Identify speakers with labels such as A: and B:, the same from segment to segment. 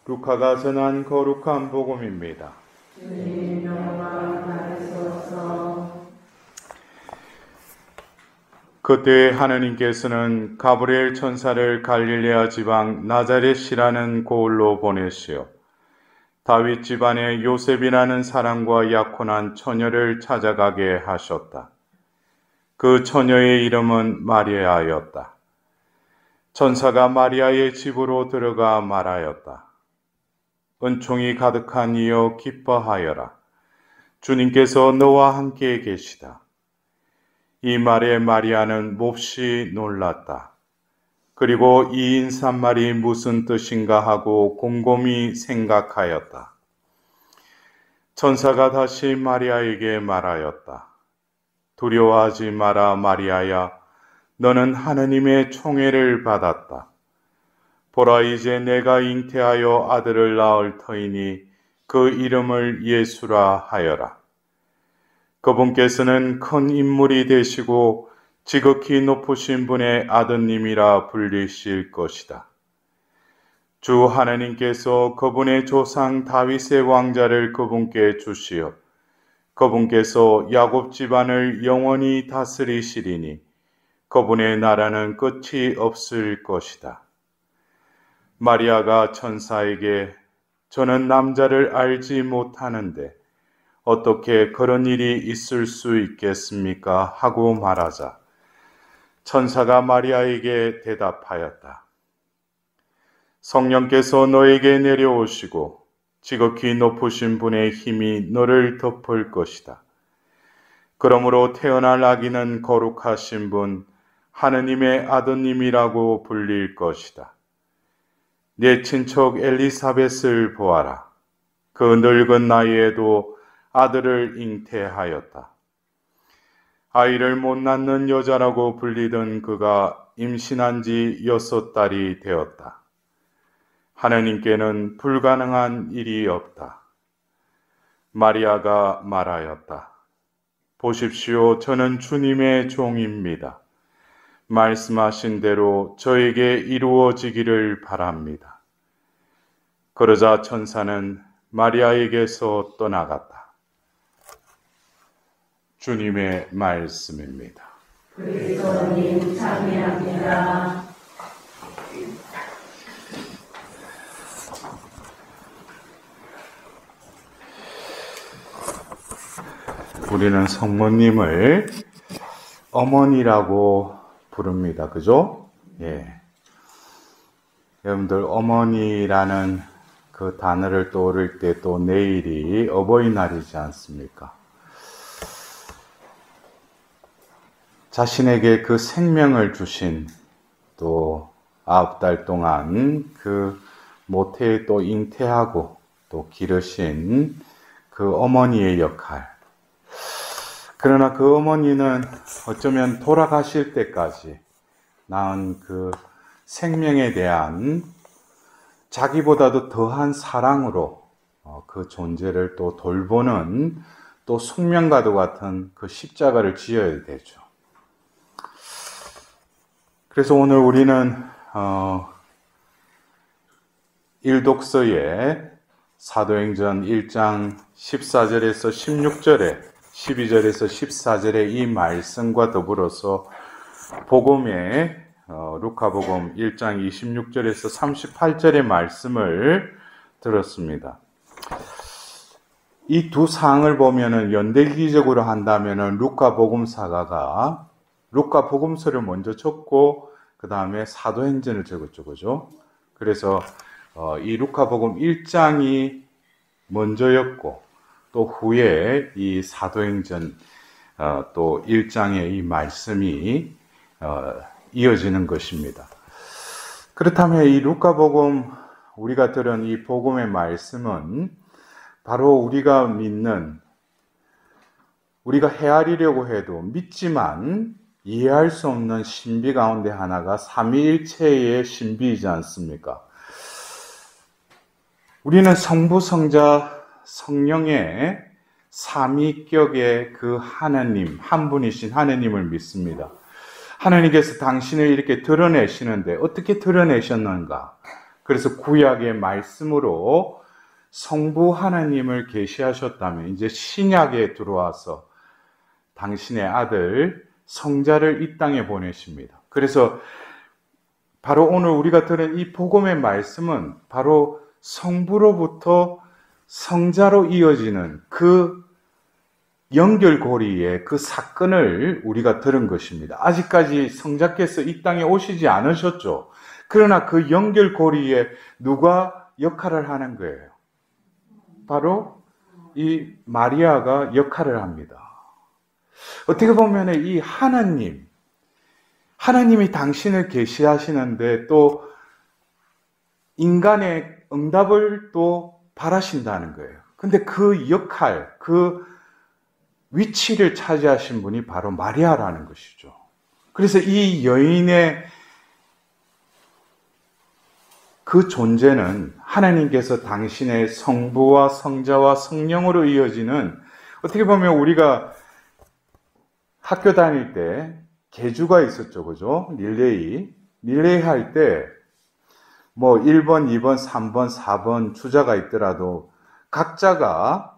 A: 루카가 전한 거룩한 복음입니다.
B: 주님 영광 받으소서.
A: 그때 하느님께서는 가브리엘 천사를 갈릴레아 지방 나자렛이라는 고을로 보내시어 다윗 집안의 요셉이라는 사람과 약혼한 처녀를 찾아가게 하셨다. 그 처녀의 이름은 마리아였다. 천사가 마리아의 집으로 들어가 말하였다. 은총이 가득한 이여 기뻐하여라. 주님께서 너와 함께 계시다. 이 말에 마리아는 몹시 놀랐다. 그리고 이 인사말이 무슨 뜻인가 하고 곰곰이 생각하였다. 천사가 다시 마리아에게 말하였다. 두려워하지 마라 마리아야. 너는 하느님의 총애를 받았다. 보라 이제 내가 잉태하여 아들을 낳을 터이니 그 이름을 예수라 하여라. 그분께서는 큰 인물이 되시고 지극히 높으신 분의 아드님이라 불리실 것이다. 주 하나님께서 그분의 조상 다윗의 왕자를 그분께 주시어 그분께서 야곱 집안을 영원히 다스리시리니 그분의 나라는 끝이 없을 것이다. 마리아가 천사에게 저는 남자를 알지 못하는데 어떻게 그런 일이 있을 수 있겠습니까? 하고 말하자 천사가 마리아에게 대답하였다. 성령께서 너에게 내려오시고 지극히 높으신 분의 힘이 너를 덮을 것이다. 그러므로 태어날 아기는 거룩하신 분 하느님의 아드님이라고 불릴 것이다. 내 친척 엘리사벳을 보아라. 그 늙은 나이에도 아들을 잉태하였다. 아이를 못 낳는 여자라고 불리던 그가 임신한 지 6달이 되었다. 하나님께는 불가능한 일이 없다. 마리아가 말하였다. 보십시오, 저는 주님의 종입니다. 말씀하신 대로 저에게 이루어지기를 바랍니다. 그러자 천사는 마리아에게서 떠나갔다. 주님의 말씀입니다.
B: 그리스도님 찬미합니다.
A: 우리는 성모님을 어머니라고 부릅니다. 그죠? 예. 여러분들 어머니라는 그 단어를 떠오를 때 또 내일이 어버이날이지 않습니까? 자신에게 그 생명을 주신 또 9달 동안 그 모태에 또 잉태하고 또 기르신 그 어머니의 역할. 그러나 그 어머니는 어쩌면 돌아가실 때까지 낳은 그 생명에 대한 자기보다도 더한 사랑으로 그 존재를 또 돌보는 또 숙명과도 같은 그 십자가를 지어야 되죠. 그래서 오늘 우리는 일독서의 사도행전 1장 14절에서 16절에 12절에서 14절의 이 말씀과 더불어서 복음의 루카복음 1장 26절에서 38절의 말씀을 들었습니다. 이 두 사항을 보면은 연대기적으로 한다면은 루카복음사가가 루카복음서를 먼저 적고 그 다음에 사도행전을 적었죠, 그죠? 그래서 이 루카복음 1장이 먼저였고 또 후에 이 사도행전 또 1장의 이 말씀이 이어지는 것입니다. 그렇다면 이 루카복음 우리가 들은 이 복음의 말씀은 바로 우리가 믿는 우리가 헤아리려고 해도 믿지만 이해할 수 없는 신비 가운데 하나가 삼위일체의 신비이지 않습니까? 우리는 성부, 성자, 성령의 삼위격의 그 하나님, 한 분이신 하나님을 믿습니다. 하나님께서 당신을 이렇게 드러내시는데 어떻게 드러내셨는가? 그래서 구약의 말씀으로 성부 하나님을 계시하셨다면 이제 신약에 들어와서 당신의 아들 성자를 이 땅에 보내십니다. 그래서 바로 오늘 우리가 들은 이 복음의 말씀은 바로 성부로부터 성자로 이어지는 그 연결고리의 그 사건을 우리가 들은 것입니다. 아직까지 성자께서 이 땅에 오시지 않으셨죠. 그러나 그 연결고리에 누가 역할을 하는 거예요? 바로 이 마리아가 역할을 합니다. 어떻게 보면 이 하나님이 당신을 계시하시는데 또 인간의 응답을 또 바라신다는 거예요. 근데 그 역할, 그 위치를 차지하신 분이 바로 마리아라는 것이죠. 그래서 이 여인의 그 존재는 하나님께서 당신의 성부와 성자와 성령으로 이어지는, 어떻게 보면 우리가 학교 다닐 때 계주가 있었죠. 그죠? 릴레이 할 때 뭐 1번, 2번, 3번, 4번 주자가 있더라도 각자가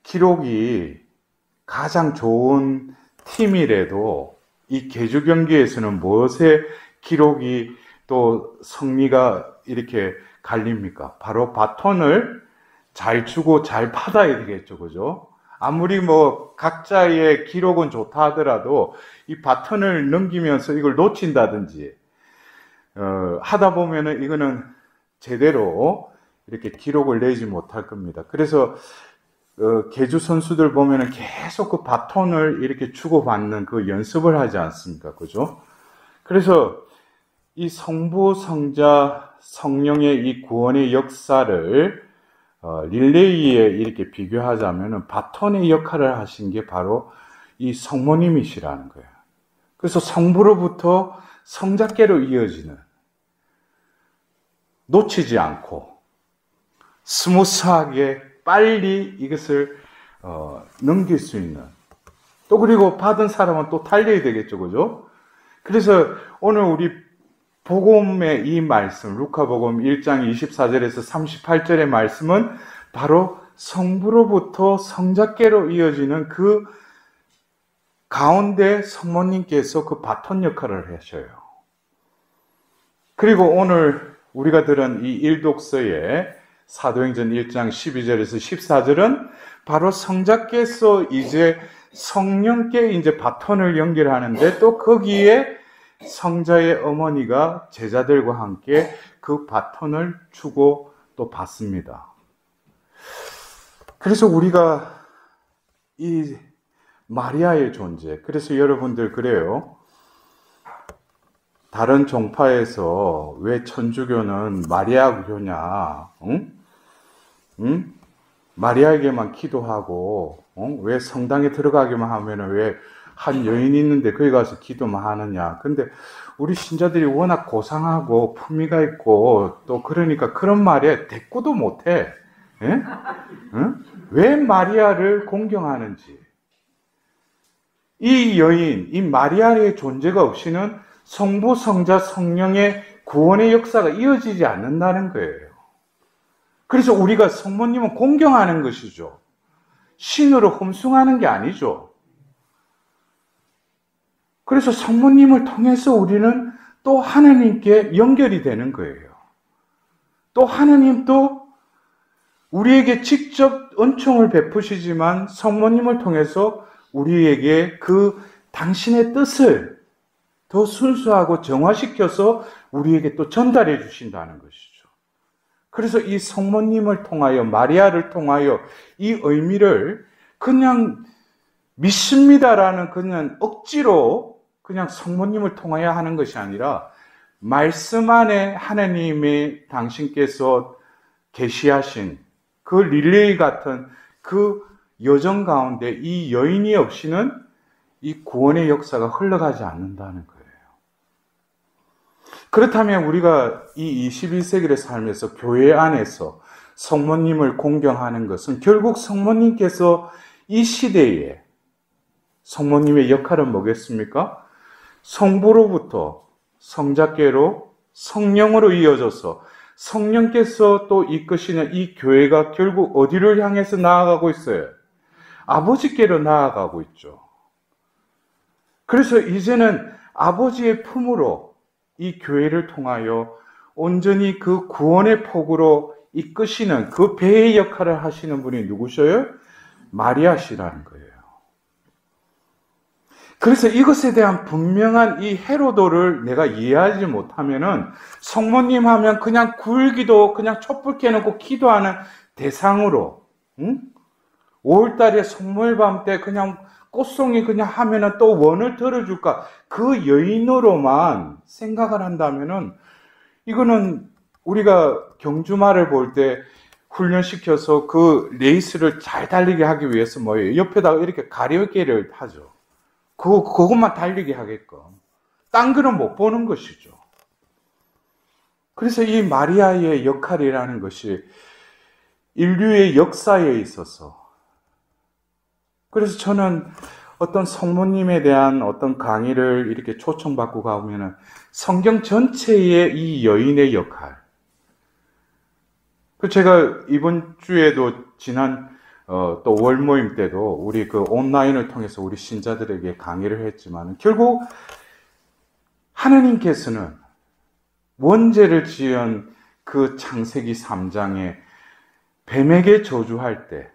A: 기록이 가장 좋은 팀이라도 이 계주 경기에서는 무엇의 기록이 또 승리가 이렇게 갈립니까? 바로 바톤을 잘 주고 잘 받아야 되겠죠. 그죠? 아무리 뭐 각자의 기록은 좋다 하더라도 이 바톤을 넘기면서 이걸 놓친다든지 하다 보면은 이거는 제대로 이렇게 기록을 내지 못할 겁니다. 그래서 계주 선수들 보면은 계속 그 바톤을 이렇게 주고받는 그 연습을 하지 않습니까? 그죠? 그래서 이 성부, 성자, 성령의 이 구원의 역사를 릴레이에 이렇게 비교하자면은 바톤의 역할을 하신 게 바로 이 성모님이시라는 거예요. 그래서 성부로부터 성자께로 이어지는, 놓치지 않고 스무스하게 빨리 이것을 넘길 수 있는, 또 그리고 받은 사람은 또 달려야 되겠죠. 그죠? 그래서 오늘 우리 복음의 이 말씀, 루카복음 1장 24절에서 38절의 말씀은 바로 성부로부터 성자께로 이어지는 그 가운데 성모님께서 그 바톤 역할을 하셔요. 그리고 오늘 우리가 들은 이 일독서의 사도행전 1장 12절에서 14절은 바로 성자께서 이제 성령께 이제 바톤을 연결하는데, 또 거기에 성자의 어머니가 제자들과 함께 그 바톤을 주고 또 받습니다. 그래서 우리가 이 마리아의 존재, 그래서 여러분들 그래요. 다른 종파에서 왜 천주교는 마리아교냐? 응? 마리아에게만 기도하고, 왜 성당에 들어가기만 하면 왜 한 여인이 있는데 거기 가서 기도만 하느냐? 근데 우리 신자들이 워낙 고상하고 품위가 있고 또 그러니까 그런 말에 대꾸도 못해. 예? 응? 왜 마리아를 공경하는지. 이 여인, 이 마리아의 존재가 없이는 성부, 성자, 성령의 구원의 역사가 이어지지 않는다는 거예요. 그래서 우리가 성모님은 공경하는 것이죠. 신으로 흠숭하는 게 아니죠. 그래서 성모님을 통해서 우리는 또 하나님께 연결이 되는 거예요. 또 하나님도 우리에게 직접 은총을 베푸시지만 성모님을 통해서 우리에게 그 당신의 뜻을 더 순수하고 정화시켜서 우리에게 또 전달해 주신다는 것이죠. 그래서 이 성모님을 통하여, 마리아를 통하여 이 의미를 그냥 믿습니다라는 그냥 억지로 그냥 성모님을 통하여 하는 것이 아니라 말씀 안에 하나님의 당신께서 계시하신 그 릴레이 같은 그 여정 가운데 이 여인이 없이는 이 구원의 역사가 흘러가지 않는다는 거예요. 그렇다면 우리가 이 21세기를 살면서 교회 안에서 성모님을 공경하는 것은 결국 성모님께서 이 시대에 성모님의 역할은 뭐겠습니까? 성부로부터 성자께로 성령으로 이어져서 성령께서 또 이끄시는 이 교회가 결국 어디를 향해서 나아가고 있어요? 아버지께로 나아가고 있죠. 그래서 이제는 아버지의 품으로 이 교회를 통하여 온전히 그 구원의 폭으로 이끄시는 그 배의 역할을 하시는 분이 누구셔요? 마리아시라는 거예요. 그래서 이것에 대한 분명한 이 해로도를 내가 이해하지 못하면은 성모님 하면 그냥 굴기도 그냥 촛불 켜놓고 기도하는 대상으로 5월달에 성모일밤 때 그냥 꽃송이 그냥 하면은 또 원을 들어줄까 그 여인으로만 생각을 한다면은 이거는 우리가 경주마를 볼 때 훈련시켜서 그 레이스를 잘 달리게 하기 위해서 뭐예요? 옆에다가 이렇게 가려개를 하죠. 그것만 달리게 하게끔. 딴 거는 못 보는 것이죠. 그래서 이 마리아의 역할이라는 것이 인류의 역사에 있어서 그래서 저는 어떤 성모님에 대한 어떤 강의를 이렇게 초청받고 가보면은 성경 전체의 이 여인의 역할. 제가 이번 주에도 지난 또 월모임 때도 우리 그 온라인을 통해서 우리 신자들에게 강의를 했지만 결국 하나님께서는 원죄를 지은 그 창세기 3장에 뱀에게 저주할 때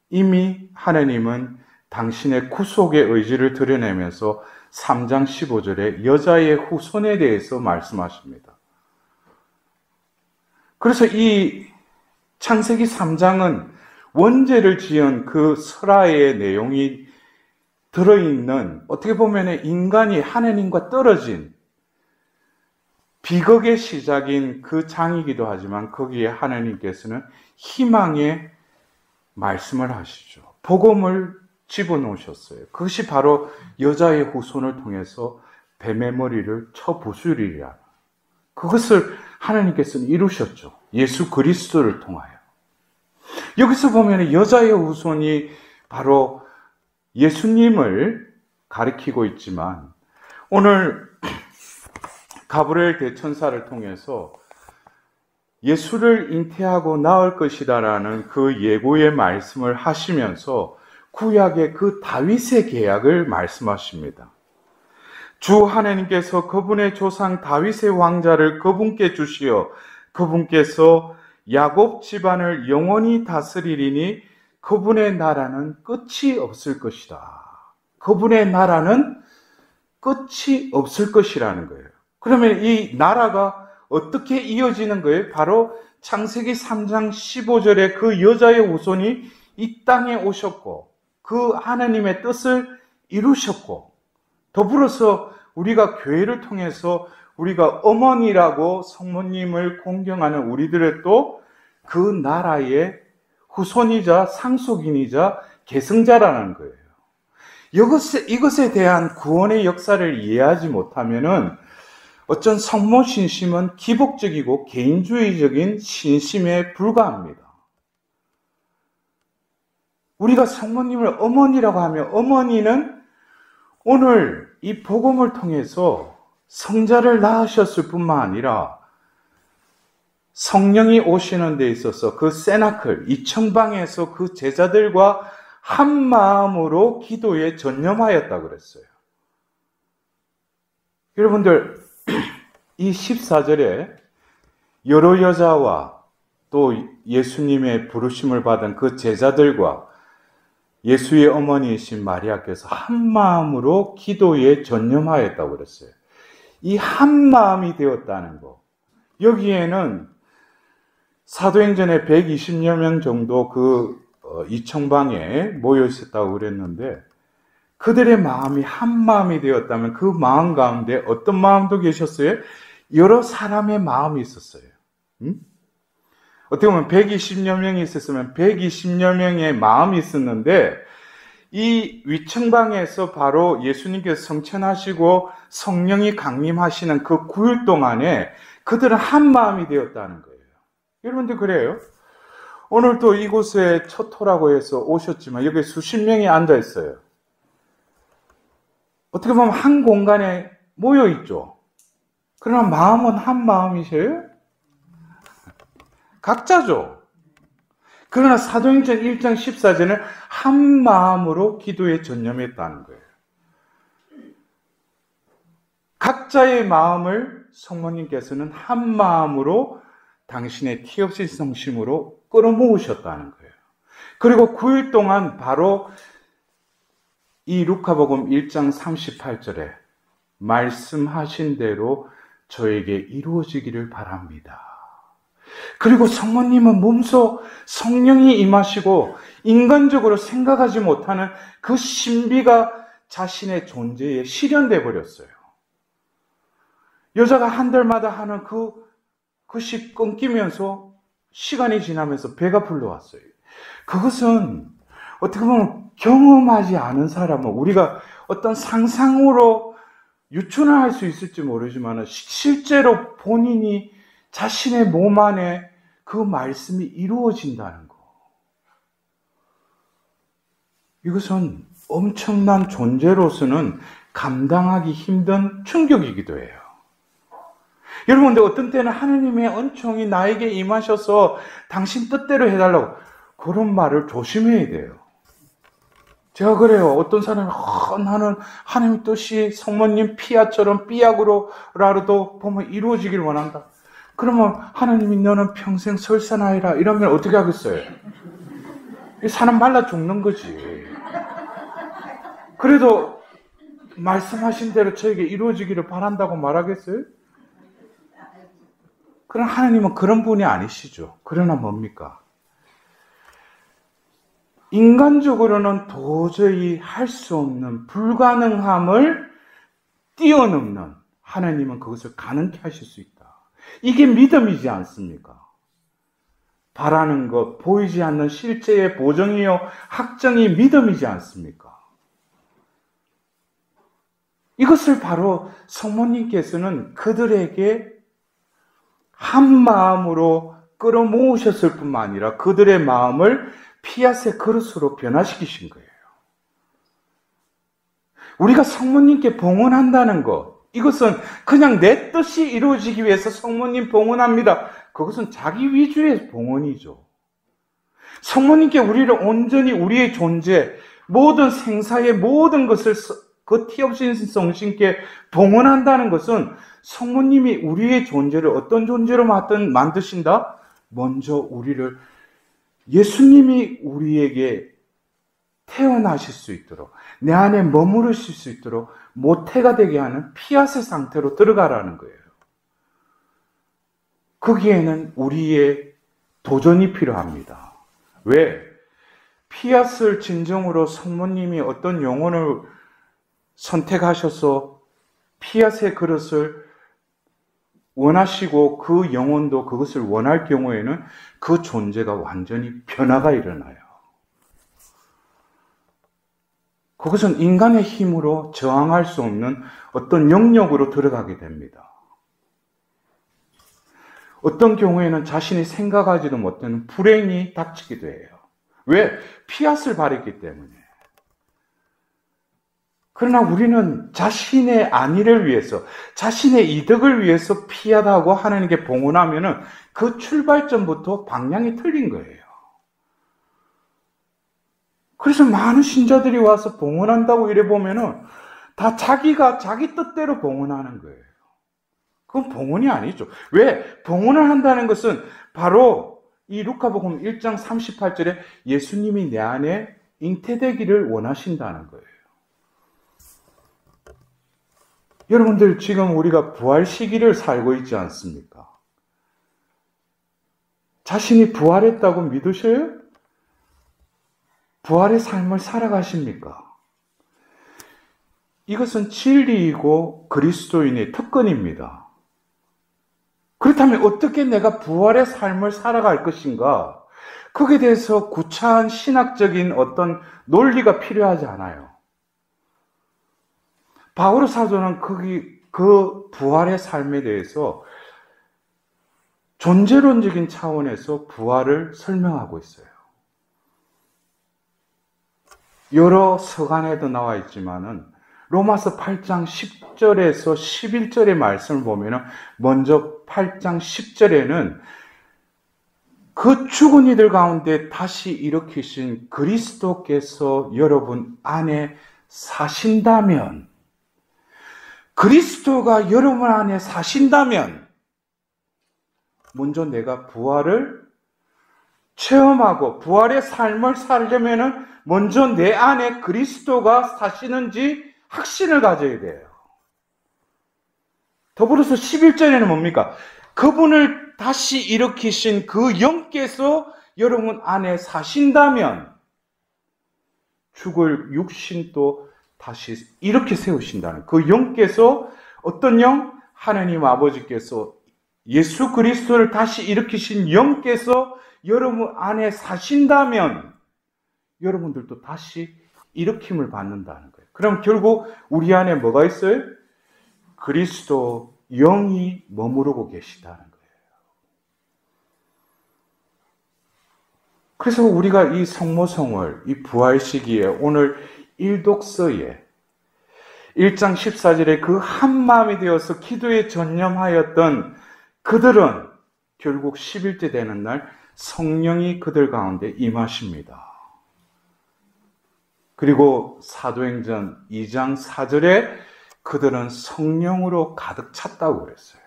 A: 이미 하나님은 당신의 구속의 의지를 드러내면서 3장 15절에 여자의 후손에 대해서 말씀하십니다. 그래서 이 창세기 3장은 원죄를 지은 그 설화의 내용이 들어있는 어떻게 보면 인간이 하나님과 떨어진 비극의 시작인 그 장이기도 하지만 거기에 하나님께서는 희망의 말씀을 하시죠. 복음을 집어넣으셨어요. 그것이 바로 여자의 후손을 통해서 뱀의 머리를 쳐 부수리라. 그것을 하나님께서는 이루셨죠. 예수 그리스도를 통하여. 여기서 보면 여자의 후손이 바로 예수님을 가리키고 있지만 오늘 가브리엘 대천사를 통해서 예수를 잉태하고 낳을 것이다라는 그 예고의 말씀을 하시면서 구약의 그 다윗의 계약을 말씀하십니다. 주 하나님께서 그분의 조상 다윗의 왕자를 그분께 주시어 그분께서 야곱 집안을 영원히 다스리리니 그분의 나라는 끝이 없을 것이다. 그분의 나라는 끝이 없을 것이라는 거예요. 그러면 이 나라가 어떻게 이어지는 거예요? 바로 창세기 3장 15절에 그 여자의 후손이 이 땅에 오셨고 그 하나님의 뜻을 이루셨고 더불어서 우리가 교회를 통해서 우리가 어머니라고 성모님을 공경하는 우리들의 또 그 나라의 후손이자 상속인이자 계승자라는 거예요. 이것에 대한 구원의 역사를 이해하지 못하면은 어쩐 성모 신심은 기복적이고 개인주의적인 신심에 불과합니다. 우리가 성모님을 어머니라고 하면 어머니는 오늘 이 복음을 통해서 성자를 낳으셨을 뿐만 아니라 성령이 오시는 데 있어서 그 세나클, 이 청방에서 그 제자들과 한 마음으로 기도에 전념하였다고 그랬어요. 여러분들 이 14절에 여러 여자와 또 예수님의 부르심을 받은 그 제자들과 예수의 어머니이신 마리아께서 한 마음으로 기도에 전념하였다고 그랬어요. 이 한 마음이 되었다는 거. 여기에는 사도행전에 120여 명 정도 그 이청방에 모여 있었다고 그랬는데 그들의 마음이 한 마음이 되었다면 그 마음 가운데 어떤 마음도 계셨어요? 여러 사람의 마음이 있었어요. 어떻게 보면 120여 명이 있었으면 120여 명의 마음이 있었는데 이 위층방에서 바로 예수님께서 성천하시고 성령이 강림하시는 그 9일 동안에 그들은 한 마음이 되었다는 거예요. 여러분들 그래요? 오늘 또 이곳에 첫 토라고 해서 오셨지만 여기 수십 명이 앉아 있어요. 어떻게 보면 한 공간에 모여 있죠. 그러나 마음은 한 마음이세요? 각자죠. 그러나 사도행전 1장 14절은 한 마음으로 기도에 전념했다는 거예요. 각자의 마음을 성모님께서는 한 마음으로 당신의 티 없이 성심으로 끌어모으셨다는 거예요. 그리고 9일 동안 바로 이 루카복음 1장 38절에 말씀하신 대로 저에게 이루어지기를 바랍니다. 그리고 성모님은 몸소 성령이 임하시고 인간적으로 생각하지 못하는 그 신비가 자신의 존재에 실현돼 버렸어요. 여자가 한 달마다 하는 그것이 끊기면서 시간이 지나면서 배가 불러왔어요. 그것은 어떻게 보면 경험하지 않은 사람은 우리가 어떤 상상으로 유추할 수 있을지 모르지만 실제로 본인이 자신의 몸 안에 그 말씀이 이루어진다는 거. 이것은 엄청난 존재로서는 감당하기 힘든 충격이기도 해요. 여러분, 근데 어떤 때는 하나님의 은총이 나에게 임하셔서 당신 뜻대로 해달라고 그런 말을 조심해야 돼요. 제가 그래요. 어떤 사람이 나는 하나님의 뜻이 성모님 피아처럼 삐약으로라도 보면 이루어지길 원한다. 그러면 하나님이 너는 평생 설사나이라 이러면 어떻게 하겠어요? 사람 말라 죽는 거지. 그래도 말씀하신 대로 저에게 이루어지기를 바란다고 말하겠어요? 그러나 하나님은 그런 분이 아니시죠. 그러나 뭡니까? 인간적으로는 도저히 할 수 없는 불가능함을 뛰어넘는 하나님은 그것을 가능케 하실 수 있다. 이게 믿음이지 않습니까? 바라는 것, 보이지 않는 실제의 보정이요 확정이 믿음이지 않습니까? 이것을 바로 성모님께서는 그들에게 한 마음으로 끌어모으셨을 뿐만 아니라 그들의 마음을 피앗의 그릇으로 변화시키신 거예요. 우리가 성모님께 봉헌한다는 것, 이것은 그냥 내 뜻이 이루어지기 위해서 성모님 봉헌합니다. 그것은 자기 위주의 봉헌이죠. 성모님께 우리를 온전히 우리의 존재, 모든 생사의 모든 것을 그 티 없이 성신께 봉헌한다는 것은 성모님이 우리의 존재를 어떤 존재로 만드신다? 먼저 우리를 예수님이 우리에게 태어나실 수 있도록 내 안에 머무르실 수 있도록 모태가 되게 하는 피앗의 상태로 들어가라는 거예요. 거기에는 우리의 도전이 필요합니다. 왜? 피앗을 진정으로 성모님이 어떤 영혼을 선택하셔서 피앗의 그릇을 원하시고 그 영혼도 그것을 원할 경우에는 그 존재가 완전히 변화가 일어나요. 그것은 인간의 힘으로 저항할 수 없는 어떤 영역으로 들어가게 됩니다. 어떤 경우에는 자신이 생각하지도 못하는 불행이 닥치기도 해요. 왜? 피앗을 바랬기 때문에. 그러나 우리는 자신의 안위를 위해서, 자신의 이득을 위해서 피하다고 하나님께 봉헌하면은 그 출발점부터 방향이 틀린 거예요. 그래서 많은 신자들이 와서 봉헌한다고 이래 보면은 다 자기가 자기 뜻대로 봉헌하는 거예요. 그건 봉헌이 아니죠. 왜? 봉헌을 한다는 것은 바로 이 루카복음 1장 38절에 예수님이 내 안에 잉태되기를 원하신다는 거예요. 여러분들 지금 우리가 부활 시기를 살고 있지 않습니까? 자신이 부활했다고 믿으셔요? 부활의 삶을 살아가십니까? 이것은 진리이고 그리스도인의 특권입니다. 그렇다면 어떻게 내가 부활의 삶을 살아갈 것인가? 거기에 대해서 구차한 신학적인 어떤 논리가 필요하지 않아요. 바울 사도는 그 부활의 삶에 대해서 존재론적인 차원에서 부활을 설명하고 있어요. 여러 서간에도 나와 있지만은 로마서 8장 10절에서 11절의 말씀을 보면은 먼저 8장 10절에는 그 죽은 이들 가운데 다시 일으키신 그리스도께서 여러분 안에 사신다면, 그리스도가 여러분 안에 사신다면 먼저 내가 부활을 체험하고 부활의 삶을 살려면은 먼저 내 안에 그리스도가 사시는지 확신을 가져야 돼요. 더불어서 11절에는 뭡니까? 그분을 다시 일으키신 그 영께서 여러분 안에 사신다면 죽을 육신도 다시 이렇게 세우신다는, 그 영께서 어떤 영? 하나님 아버지께서 예수 그리스도를 다시 일으키신 영께서 여러분 안에 사신다면 여러분들도 다시 일으킴을 받는다는 거예요. 그럼 결국 우리 안에 뭐가 있어요? 그리스도 영이 머무르고 계시다는 거예요. 그래서 우리가 이 성모성을, 이 부활 시기에 오늘 일독서에 1장 14절에 그 한마음이 되어서 기도에 전념하였던 그들은 결국 10일째 되는 날 성령이 그들 가운데 임하십니다. 그리고 사도행전 2장 4절에 그들은 성령으로 가득 찼다고 그랬어요.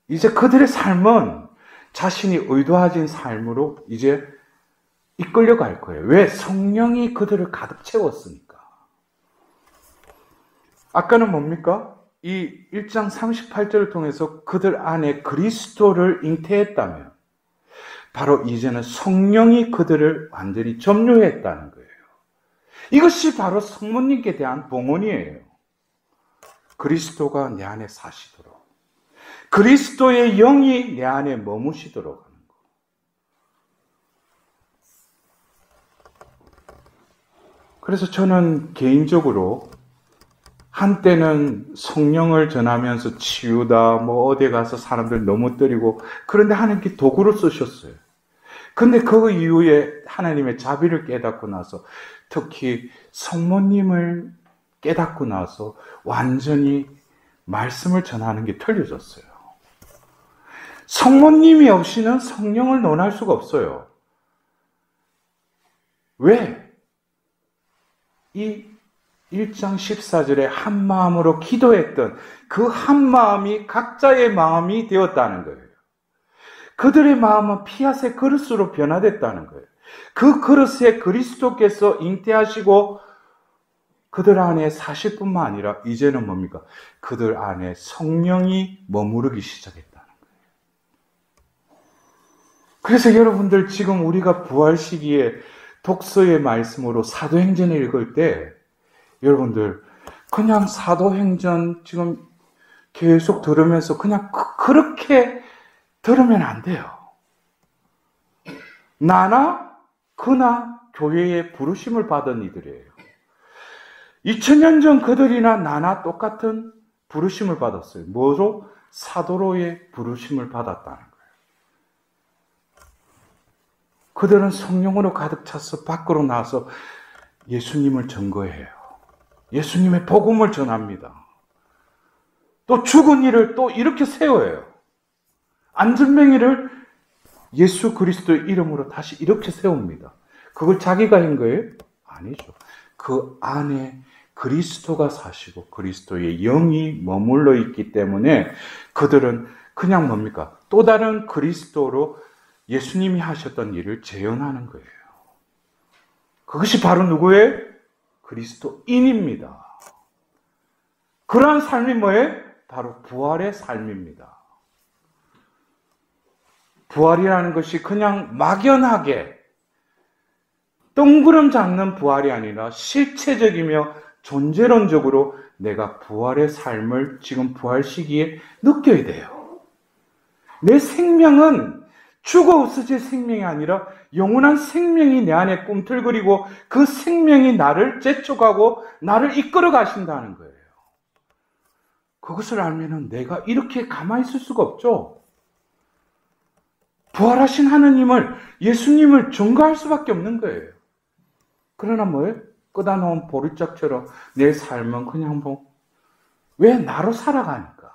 A: 이제 그들의 삶은 자신이 의도하신 삶으로 이제 이끌려 갈 거예요. 왜? 성령이 그들을 가득 채웠으니까. 아까는 뭡니까? 이 1장 38절을 통해서 그들 안에 그리스도를 잉태했다면 바로 이제는 성령이 그들을 완전히 점유했다는 거예요. 이것이 바로 성모님께 대한 봉헌이에요. 그리스도가 내 안에 사시도록, 그리스도의 영이 내 안에 머무시도록 하는 것. 그래서 저는 개인적으로 한때는 성령을 전하면서 치유다, 뭐 어디 가서 사람들 너무 때리고, 그런데 하나님께 도구로 쓰셨어요. 근데 그 이후에 하나님의 자비를 깨닫고 나서, 특히 성모님을 깨닫고 나서 완전히 말씀을 전하는 게 틀려졌어요. 성모님이 없이는 성령을 논할 수가 없어요. 왜? 이 1장 14절에 한 마음으로 기도했던 그 한 마음이 각자의 마음이 되었다는 거예요. 그들의 마음은 피앗의 그릇으로 변화됐다는 거예요. 그 그릇에 그리스도께서 잉태하시고 그들 안에 사실 뿐만 아니라 이제는 뭡니까? 그들 안에 성령이 머무르기 시작했다는 거예요. 그래서 여러분들 지금 우리가 부활 시기에 독서의 말씀으로 사도행전을 읽을 때 여러분들 그냥 사도행전 지금 계속 들으면서 그냥 그렇게 들으면 안 돼요. 나나 그나 교회에 부르심을 받은 이들이에요. 2000년 전 그들이나 나나 똑같은 부르심을 받았어요. 뭐로? 사도로의 부르심을 받았다는 거예요. 그들은 성령으로 가득 차서 밖으로 나와서 예수님을 증거해요. 예수님의 복음을 전합니다. 또 죽은 이를 또 이렇게 세워요. 안전뱅이를 예수 그리스도의 이름으로 다시 이렇게 세웁니다. 그걸 자기가 한 거예요? 아니죠. 그 안에 그리스도가 사시고 그리스도의 영이 머물러 있기 때문에 그들은 그냥 뭡니까? 또 다른 그리스도로 예수님이 하셨던 일을 재현하는 거예요. 그것이 바로 누구예요? 그리스도인입니다. 그러한 삶이 뭐예요? 바로 부활의 삶입니다. 부활이라는 것이 그냥 막연하게 뜬구름 잡는 부활이 아니라 실체적이며 존재론적으로 내가 부활의 삶을 지금 부활 시기에 느껴야 돼요. 내 생명은 죽어 없어질 생명이 아니라 영원한 생명이 내 안에 꿈틀거리고 그 생명이 나를 재촉하고 나를 이끌어 가신다는 거예요. 그것을 알면은 내가 이렇게 가만히 있을 수가 없죠. 부활하신 하느님을, 예수님을 증거할 수밖에 없는 거예요. 그러나 뭐예요? 끄다놓은 보리짝처럼 내 삶은 그냥 왜 나로 살아가니까?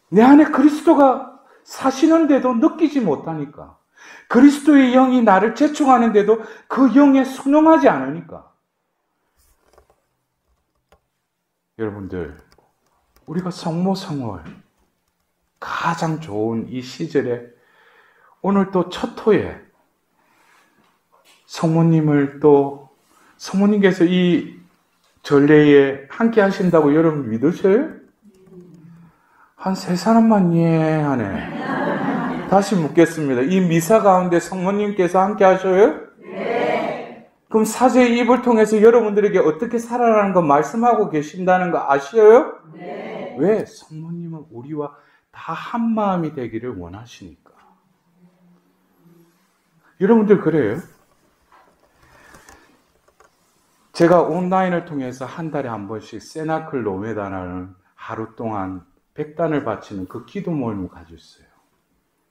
A: 내 안에 그리스도가 사시는데도 느끼지 못하니까. 그리스도의 영이 나를 재촉하는데도 그 영에 순응하지 않으니까. 여러분들, 우리가 성모성월 가장 좋은 이 시절에 오늘 또 첫 토에 성모님께서 이 전례에 함께 하신다고 여러분 믿으셔요? 한 세 사람만 이해하네. 다시 묻겠습니다. 이 미사 가운데 성모님께서 함께 하셔요? 네. 그럼 사제의 입을 통해서 여러분들에게 어떻게 살아라는 거 말씀하고 계신다는 거 아시어요? 네. 왜? 성모님은 우리와 다 한 마음이 되기를 원하시니까. 여러분들 그래요? 제가 온라인을 통해서 한 달에 한 번씩 세나클 로메다라는 하루 동안 100단을 바치는 그 기도 모임을 가지고 있어요.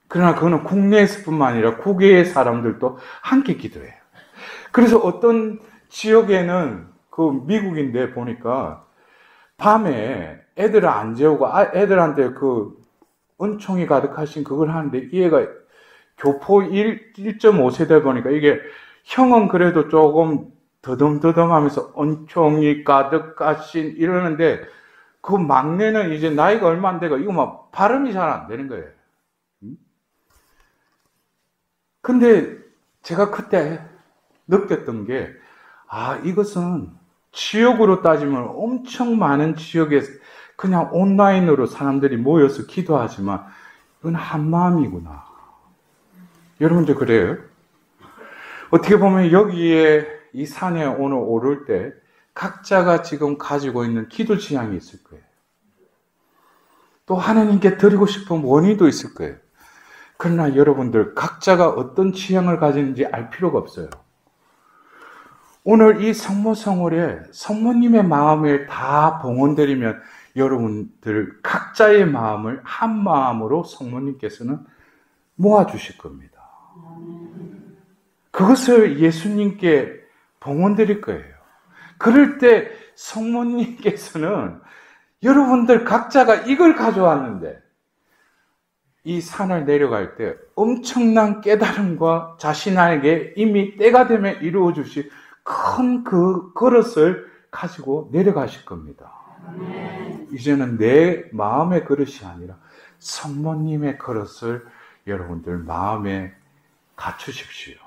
A: 그러나 그거는 국내에서뿐만 아니라 국외의 사람들도 함께 기도해요. 그래서 어떤 지역에는 그 미국인데 보니까 밤에 애들을 안 재우고 애들한테 그 은총이 가득하신 그걸 하는데 이 애가 교포 1.5세대 보니까 이게 형은 그래도 조금 더듬더듬 하면서 은총이 가득하신 이러는데 그 막내는 이제 나이가 얼마 안 되고 이거 막 발음이 잘 안 되는 거예요. 근데 제가 그때 느꼈던 게 이것은 지역으로 따지면 엄청 많은 지역에 그냥 온라인으로 사람들이 모여서 기도하지만 이건 한 마음이구나. 여러분들 그래요? 어떻게 보면 여기에 이 산에 오늘 오를 때 각자가 지금 가지고 있는 기도 지향이 있을 거예요. 또 하나님께 드리고 싶은 원의도 있을 거예요. 그러나 여러분들 각자가 어떤 지향을 가지는지 알 필요가 없어요. 오늘 이 성모성월에 성모님의 마음을 다 봉헌드리면 여러분들 각자의 마음을 한 마음으로 성모님께서는 모아주실 겁니다. 그것을 예수님께 봉헌드릴 거예요. 그럴 때 성모님께서는 여러분들 각자가 이걸 가져왔는데 이 산을 내려갈 때 엄청난 깨달음과 자신에게 이미 때가 되면 이루어 주실 큰 그 그릇을 가지고 내려가실 겁니다. 이제는 내 마음의 그릇이 아니라 성모님의 그릇을 여러분들 마음에 갖추십시오.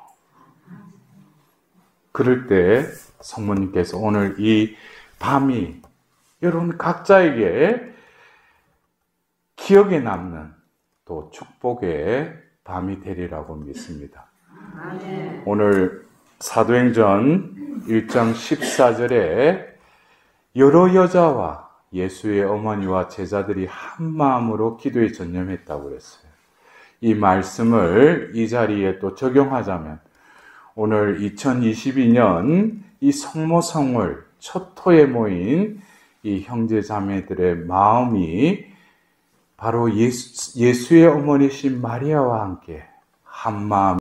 A: 그럴 때 성모님께서 오늘 이 밤이 여러분 각자에게 기억에 남는 또 축복의 밤이 되리라고 믿습니다. 오늘 사도행전 1장 14절에 여러 여자와 예수의 어머니와 제자들이 한 마음으로 기도에 전념했다고 그랬어요. 이 말씀을 이 자리에 또 적용하자면 오늘 2022년 이 성모성월 첫 토에 모인 이 형제 자매들의 마음이 바로 예수의 어머니신 마리아와 함께 한 마음